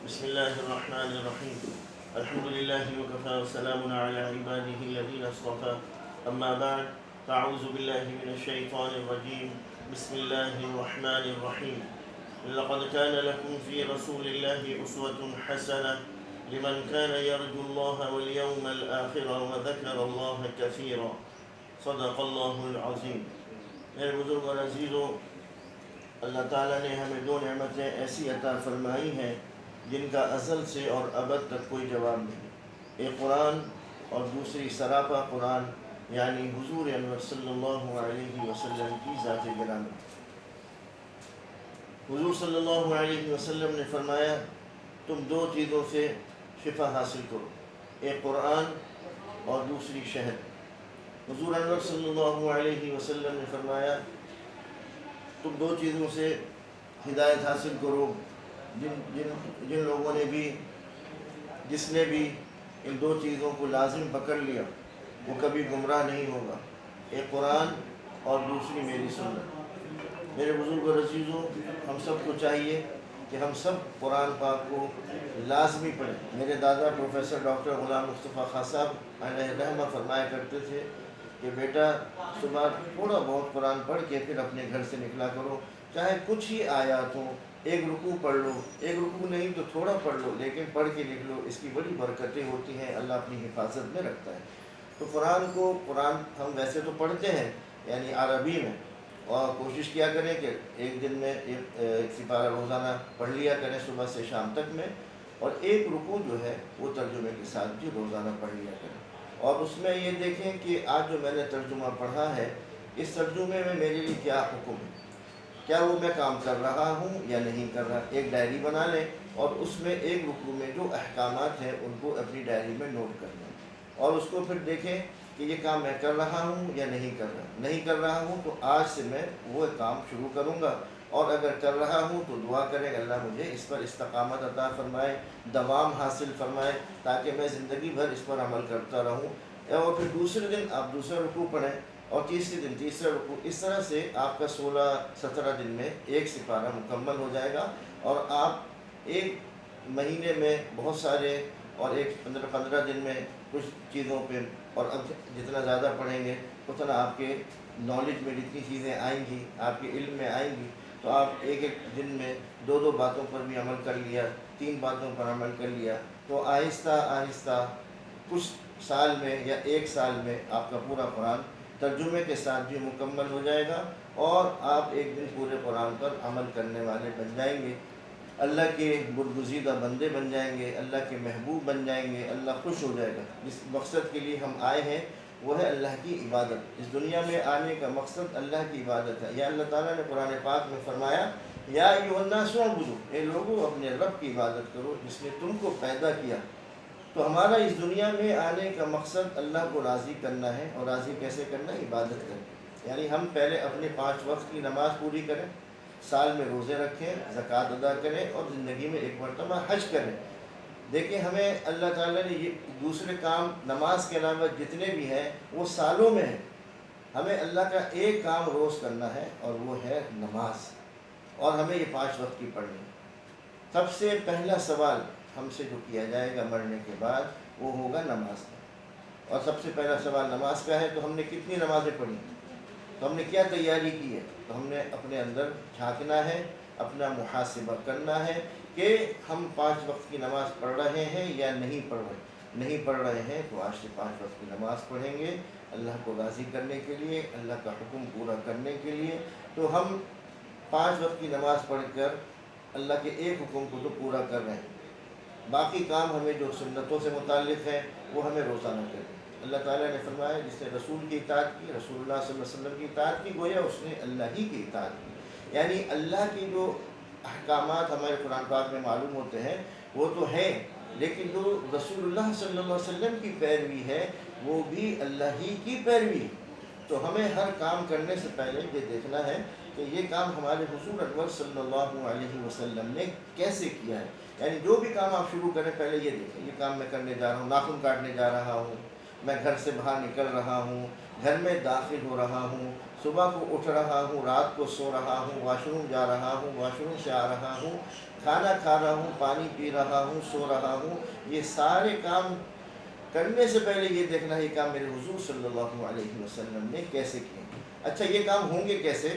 بسم الله الرحمن الرحيم. الحمد لله وكفى وسلام على عباده الذين اصطفى. أما بعد فأعوذ بالله من الشيطان الرجيم. بسم الله الرحمن الرحيم. لقد كان لكم في رسول الله أسوة حسنة لمن كان يرجو الله واليوم الآخر وذكر الله كثيرا. صدق الله العظيم. میرے بزرگ اور عزیزوں، اللہ تعالیٰ نے ہمیں دو نعمتیں ایسی عطا فرمائی ہیں جن کا ازل سے اور ابد تک کوئی جواب نہیں۔ ایک قرآن اور دوسری سراپا قرآن، یعنی حضور انور صلی اللہ علیہ وسلم کی ذات گرامی۔ حضور صلی اللہ علیہ وسلم نے فرمایا تم دو چیزوں سے شفا حاصل کرو، ایک قرآن اور دوسری شہد۔ حضور انور صلی اللہ علیہ وسلم نے فرمایا تم دو چیزوں سے ہدایت حاصل کرو، جن لوگوں نے بھی جس نے بھی ان دو چیزوں کو لازم پکڑ لیا وہ کبھی گمراہ نہیں ہوگا، ایک قرآن اور دوسری میری سنت۔ میرے بزرگ اور عزیزوں، ہم سب کو چاہیے کہ ہم سب قرآن پاک کو لازمی پڑھیں۔ میرے دادا پروفیسر ڈاکٹر غلام مصطفیٰ خان صاحب علیہ رحمہ فرمایا کرتے تھے کہ بیٹا صبح تھوڑا بہت قرآن پڑھ کے پھر اپنے گھر سے نکلا کرو، چاہے کچھ ہی آیات ہوں، ایک رکوع پڑھ لو، ایک رکوع نہیں تو تھوڑا پڑھ لو، لیکن پڑھ کے لکھ لو، اس کی بڑی برکتیں ہوتی ہیں، اللہ اپنی حفاظت میں رکھتا ہے۔ تو قرآن ہم ویسے تو پڑھتے ہیں یعنی عربی میں، اور کوشش کیا کریں کہ ایک دن میں ایک سپارہ روزانہ پڑھ لیا کریں صبح سے شام تک میں، اور ایک رکوع جو ہے وہ ترجمے کے ساتھ بھی روزانہ پڑھ لیا کریں۔ اور اس میں یہ دیکھیں کہ آج جو میں نے ترجمہ پڑھا ہے، اس ترجمے میں میرے لیے کیا حکم ہے، کیا وہ میں کام کر رہا ہوں یا نہیں کر رہا۔ ایک ڈائری بنا لیں اور اس میں ایک رکوع میں جو احکامات ہیں ان کو اپنی ڈائری میں نوٹ کر لیں، اور اس کو پھر دیکھیں کہ یہ کام میں کر رہا ہوں یا نہیں کر رہا۔ نہیں کر رہا ہوں تو آج سے میں وہ کام شروع کروں گا، اور اگر کر رہا ہوں تو دعا کریں کہ اللہ مجھے اس پر استقامت عطا فرمائے، دوام حاصل فرمائے، تاکہ میں زندگی بھر اس پر عمل کرتا رہوں۔ اور پھر دوسرے دن آپ دوسرا رکوع پڑھیں، اور تیسرے دن تیسرا رکوع۔ اس طرح سے آپ کا 16-17 دن میں ایک سپارہ مکمل ہو جائے گا، اور آپ ایک مہینے میں بہت سارے، اور ایک 15 دن میں کچھ چیزوں پہ، اور اب جتنا زیادہ پڑھیں گے اتنا آپ کے نالج میں جتنی چیزیں آئیں گی، آپ کے علم میں آئیں گی، تو آپ ایک دن میں 2 باتوں پر بھی عمل کر لیا، 3 باتوں پر عمل کر لیا، تو آہستہ آہستہ کچھ سال میں یا 1 سال میں آپ کا پورا قرآن ترجمے کے ساتھ بھی مکمل ہو جائے گا، اور آپ ایک دن پورے قرآن پر عمل کرنے والے بن جائیں گے، اللہ کے برگزیدہ بندے بن جائیں گے، اللہ کے محبوب بن جائیں گے، اللہ خوش ہو جائے گا۔ جس مقصد کے لیے ہم آئے ہیں وہ ہے اللہ کی عبادت۔ اس دنیا میں آنے کا مقصد اللہ کی عبادت ہے۔ یا اللہ تعالیٰ نے قرآن پاک میں فرمایا یا ایھا الناس اعبدوا، اے لوگوں اپنے رب کی عبادت کرو جس نے تم کو پیدا کیا۔ تو ہمارا اس دنیا میں آنے کا مقصد اللہ کو راضی کرنا ہے، اور راضی کیسے کرنا ہے؟ عبادت کریں۔ یعنی ہم پہلے اپنے 5 وقت کی نماز پوری کریں، سال میں روزے رکھیں، زکوٰۃ ادا کریں، اور زندگی میں ایک مرتبہ حج کریں۔ دیکھیں ہمیں اللہ تعالیٰ نے یہ دوسرے کام نماز کے علاوہ جتنے بھی ہیں وہ سالوں میں ہیں، ہمیں اللہ کا ایک کام روز کرنا ہے اور وہ ہے نماز، اور ہمیں یہ 5 وقت کی پڑھنی ہے۔ سب سے پہلا سوال ہم سے جو کیا جائے گا مرنے کے بعد وہ ہوگا نماز کا، اور سب سے پہلا سوال نماز کا ہے۔ تو ہم نے کتنی نمازیں پڑھی، تو ہم نے کیا تیاری کی ہے؟ تو ہم نے اپنے اندر جھانکنا ہے، اپنا محاسبہ کرنا ہے کہ ہم 5 وقت کی نماز پڑھ رہے ہیں یا نہیں پڑھ رہے۔ نہیں پڑھ رہے ہیں تو آج سے 5 وقت کی نماز پڑھیں گے، اللہ کو راضی کرنے کے لیے، اللہ کا حکم پورا کرنے کے لیے۔ تو ہم 5 وقت کی نماز پڑھ کر اللہ کے ایک حکم کو تو پورا کر رہے ہیں، باقی کام ہمیں جو سنتوں سے متعلق ہے وہ ہمیں روزانہ کریں۔ اللہ تعالیٰ نے فرمایا جس نے رسول کی اطاعت کی، رسول اللہ صلی اللہ علیہ وسلم کی اطاعت کی، گویا اس نے اللہ ہی کی اطاعت کی۔ یعنی اللہ کی جو احکامات ہمارے قرآن پاک میں معلوم ہوتے ہیں وہ تو ہیں، لیکن جو رسول اللہ صلی اللہ علیہ وسلم کی پیروی ہے وہ بھی اللہ ہی کی پیروی ہے۔ تو ہمیں ہر کام کرنے سے پہلے یہ دیکھنا ہے کہ یہ کام ہمارے حضور انور صلی اللہ علیہ وسلم نے کیسے کیا ہے۔ یعنی جو بھی کام آپ شروع کریں پہلے یہ دیکھیں، یہ کام میں کرنے جا رہا ہوں، ناخن کاٹنے جا رہا ہوں، میں گھر سے باہر نکل رہا ہوں، گھر میں داخل ہو رہا ہوں، صبح کو اٹھ رہا ہوں، رات کو سو رہا ہوں، واش روم جا رہا ہوں، واش روم سے آ رہا ہوں، کھانا کھا رہا ہوں، پانی پی رہا ہوں، سو رہا ہوں، یہ سارے کام کرنے سے پہلے یہ دیکھنا ہے یہ کام میرے حضور صلی اللہ علیہ وسلم نے کیسے کیے۔ اچھا یہ کام ہوں گے کیسے؟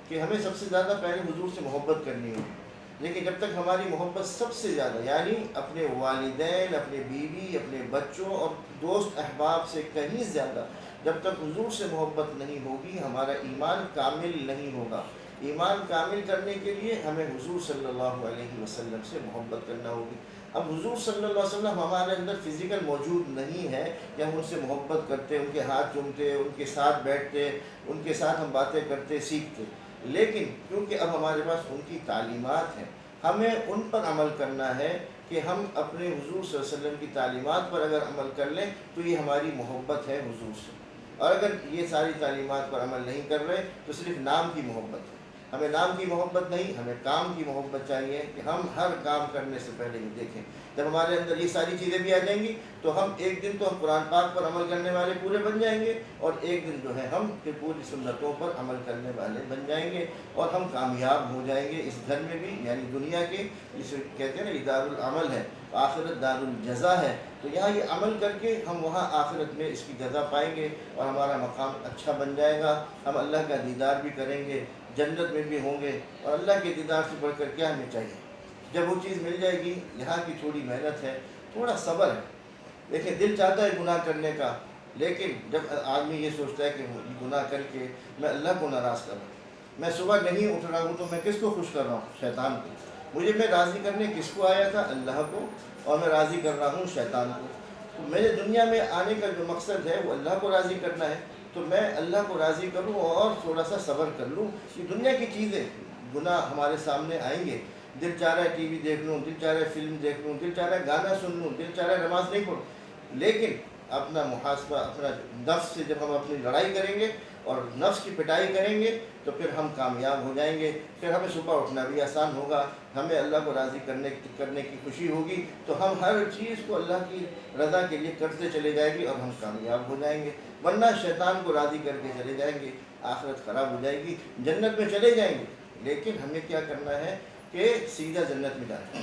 کہ ہمیں سب سے زیادہ پہلے حضور سے محبت کرنی ہوگی، لیکن جب تک ہماری محبت سب سے زیادہ یعنی اپنے والدین، اپنے بیوی، اپنے بچوں اور دوست احباب سے کہیں زیادہ جب تک حضور سے محبت نہیں ہوگی ہمارا ایمان کامل نہیں ہوگا۔ ایمان کامل کرنے کے لیے ہمیں حضور صلی اللہ علیہ وسلم سے محبت کرنا ہوگی۔ اب حضور صلی اللہ علیہ وسلم ہمارے اندر فزیکل موجود نہیں ہے کہ ہم ان سے محبت کرتے، ان کے ہاتھ چومتے، ان کے ساتھ بیٹھتے، ان کے ساتھ ہم باتیں کرتے، سیکھتے، لیکن کیونکہ اب ہمارے پاس ان کی تعلیمات ہیں، ہمیں ان پر عمل کرنا ہے کہ ہم اپنے حضور صلی اللہ علیہ وسلم کی تعلیمات پر اگر عمل کر لیں تو یہ ہماری محبت ہے حضور سے، اور اگر یہ ساری تعلیمات پر عمل نہیں کر رہے تو صرف نام کی محبت ہے۔ ہمیں نام کی محبت نہیں، ہمیں کام کی محبت چاہیے کہ ہم ہر کام کرنے سے پہلے یہ دیکھیں۔ جب ہمارے اندر یہ ساری چیزیں بھی آ جائیں گی تو ہم ایک دن تو ہم قرآن پاک پر عمل کرنے والے پورے بن جائیں گے، اور ایک دن جو ہے ہم پھر پوری سنتوں پر عمل کرنے والے بن جائیں گے، اور ہم کامیاب ہو جائیں گے اس گھر میں بھی، یعنی دنیا کے جسے کہتے ہیں نا یہ دار العمل ہے، آخرت دار الجزا ہے، تو یہاں یہ عمل کر کے ہم وہاں آخرت میں اس کی جزا پائیں گے اور ہمارا مقام اچھا بن جائے گا، ہم اللہ کا دیدار بھی کریں گے، جنت میں بھی ہوں گے، اور اللہ کے دیدار سے بڑھ کر کیا ہمیں چاہیے؟ جب وہ چیز مل جائے گی، یہاں کی تھوڑی محنت ہے، تھوڑا صبر ہے۔ دیکھیں دل چاہتا ہے گناہ کرنے کا، لیکن جب آدمی یہ سوچتا ہے کہ گناہ کر کے میں اللہ کو ناراض کر رہا ہوں، میں صبح نہیں اٹھ رہا ہوں تو میں کس کو خوش کر رہا ہوں؟ شیطان کو۔ مجھے میں راضی کرنے کس کو آیا تھا؟ اللہ کو، اور میں راضی کر رہا ہوں شیطان کو۔ تو میرے دنیا میں آنے کا جو مقصد ہے وہ اللہ کو راضی کرنا ہے، تو میں اللہ کو راضی کروں اور تھوڑا سا صبر کر لوں۔ یہ دنیا کی چیزیں، گناہ ہمارے سامنے آئیں گے، دل چاہ رہا ہے ٹی وی دیکھ لوں، دل چاہ رہا ہے فلم دیکھ لوں، دل چاہ رہا ہے گانا سن لوں، دل چاہ رہا ہے نماز نہیں پڑھوں، لیکن اپنا محاسبہ، اپنا نفس سے جب ہم اپنی لڑائی کریں گے اور نفس کی پٹائی کریں گے تو پھر ہم کامیاب ہو جائیں گے، پھر ہمیں صبح اٹھنا بھی آسان ہوگا، ہمیں اللہ کو راضی کرنے کی خوشی ہوگی، تو ہم ہر چیز کو اللہ کی رضا کے لیے کرتے چلے جائیں گے اور ہم کامیاب ہو جائیں گے۔ ورنہ شیطان کو راضی کر کے چلے جائیں گے، آخرت خراب ہو جائے گی، جنت میں چلے جائیں گے، لیکن ہمیں کیا کرنا ہے کہ سیدھا جنت میں جانا ہے۔